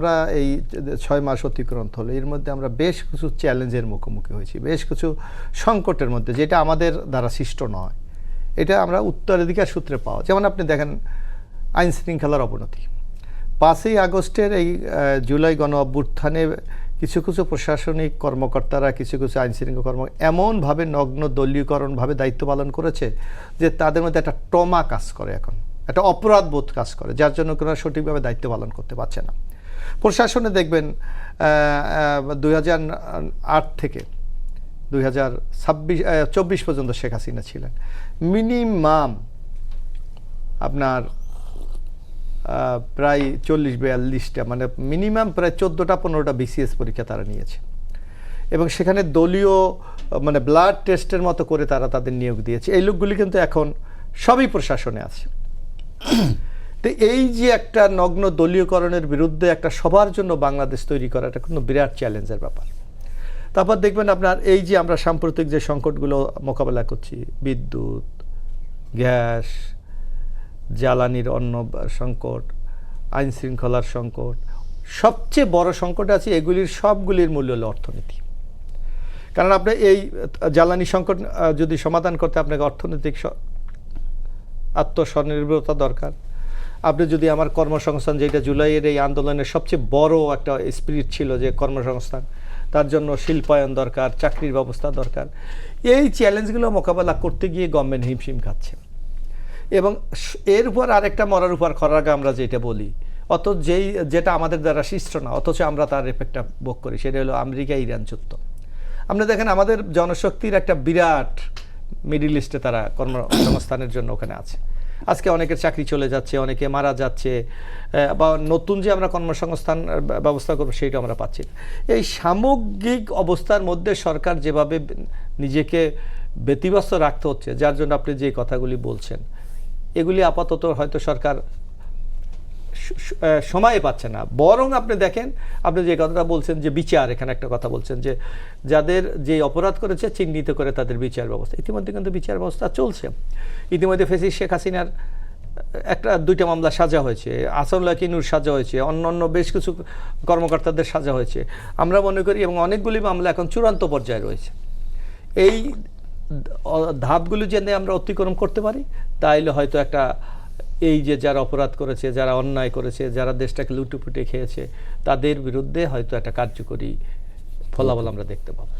আমরা এই 6 মাস অতিক্রান্ত হলো, এর মধ্যে আমরা বেশ কিছু চ্যালেঞ্জের মুখোমুখি হয়েছি, বেশ কিছু সংকটের মধ্যে, যেটা আমাদের দ্বারা সৃষ্ট নয়, এটা আমরা উত্তরাধিকার সূত্রে পাওয়া। যেমন আপনি দেখেন আইন শৃঙ্খলার অবনতি, 5ই আগস্টের এই জুলাই গণ অভ্যুত্থানে কিছু কিছু প্রশাসনিক কর্মকর্তারা, কিছু কিছু আইন শৃঙ্খলা এমনভাবে নগ্ন দলীয়করণভাবে দায়িত্ব পালন করেছে যে তাদের মধ্যে একটা ট্রমা কাজ করে, এখন একটা অপরাধবোধ কাজ করে, যার জন্য কোনো সঠিকভাবে দায়িত্ব পালন করতে পারছে না। প্রশাসনে দেখবেন 2008 থেকে 2024 পর্যন্ত শেখ হাসিনা ছিলেন, মিনিমাম আপনার প্রায় 40-42টা, মানে মিনিমাম প্রায় 14টা-15টা BCS পরীক্ষা তারা নিয়েছে, এবং সেখানে দলীয় মানে ব্লাড টেস্টের মতো করে তারা তাদের নিয়োগ দিয়েছে। এই লোকগুলি কিন্তু এখন সবই প্রশাসনে আছে। তো এই যে একটা নগ্ন দলীয়করণের বিরুদ্ধে একটা সবার জন্য বাংলাদেশ তৈরি করা, এটা কিন্তু বিরাট চ্যালেঞ্জের ব্যাপার। তারপর দেখবেন আপনার এই যে আমরা সাম্প্রতিক যে সংকটগুলো মোকাবেলা করছি, বিদ্যুৎ, গ্যাস, জ্বালানির অন্য সংকট, আইন শৃঙ্খলার সংকট, সবচেয়ে বড় সংকট আছে এগুলির সবগুলির মূল্য হলো অর্থনীতি। কারণ আপনি এই জ্বালানি সংকট যদি সমাধান করতে আপনাকে অর্থনৈতিক আত্মস্বনির্ভরতা দরকার। আপনি যদি আমার কর্মসংস্থান, যেটা জুলাইয়ের এই আন্দোলনের সবচেয়ে বড় একটা স্পিরিট ছিল যে কর্মসংস্থান, তার জন্য শিল্পায়ন দরকার, চাকরির ব্যবস্থা দরকার। এই চ্যালেঞ্জগুলো মোকাবেলা করতে গিয়ে গভর্নমেন্ট হিমশিম খাচ্ছে। এবং এর উপর আরেকটা মরার উপর খরাগা আমরা যেটা বলি, যেটা আমাদের দ্বারা সৃষ্ট না, অথচ আমরা তার এফেক্টটা ভোগ করি, সেটা হলো আমেরিকা ইরান যুদ্ধ। আপনি দেখেন আমাদের জনশক্তির একটা বিরাট মিডল ইস্টে তারা কর্মসংস্থানের জন্য ওখানে আছে। আজকে অনেকের চাকরি চলে যাচ্ছে, অনেকে মারা যাচ্ছে, বা নতুন যে আমরা কর্মসংস্থান ব্যবস্থা করবো সেইটা আমরা পাচ্ছি না। এই সামগ্রিক অবস্থার মধ্যে সরকার যেভাবে নিজেকে ব্যতিব্যস্ত রাখতে হচ্ছে, যার জন্য আপনি যে কথাগুলি বলছেন, এগুলি আপাতত হয়তো সরকার সময় পাচ্ছে না। বরং আপনি দেখেন, আপনি যে কথাটা বলছেন যে বিচার, এখানে একটা কথা বলছেন যে যাদের যে অপরাধ করেছে চিহ্নিত করে তাদের বিচার ব্যবস্থা, ইতিমধ্যে কিন্তু বিচার ব্যবস্থা চলছে। ইতিমধ্যে ফেসিস শেখ হাসিনার 1-2টা মামলা সাজা হয়েছে, আসাদুল্লাহ কিনুর সাজা হয়েছে, অন্যান্য বেশ কিছু কর্মকর্তাদের সাজা হয়েছে আমরা মনে করি, এবং অনেকগুলি মামলা এখন চূড়ান্ত পর্যায়ে রয়েছে। এই ধাপগুলি যদি আমরা অতিক্রম করতে পারি, তাহলে হয়তো একটা এই যে যারা অপরাধ করেছে, যারা অন্যায় করেছে, যারা দেশটাকে লুটেপুটে খেয়েছে, তাদের বিরুদ্ধে হয়তো একটা কার্যকরী ফলাফল আমরা দেখতে পাবো।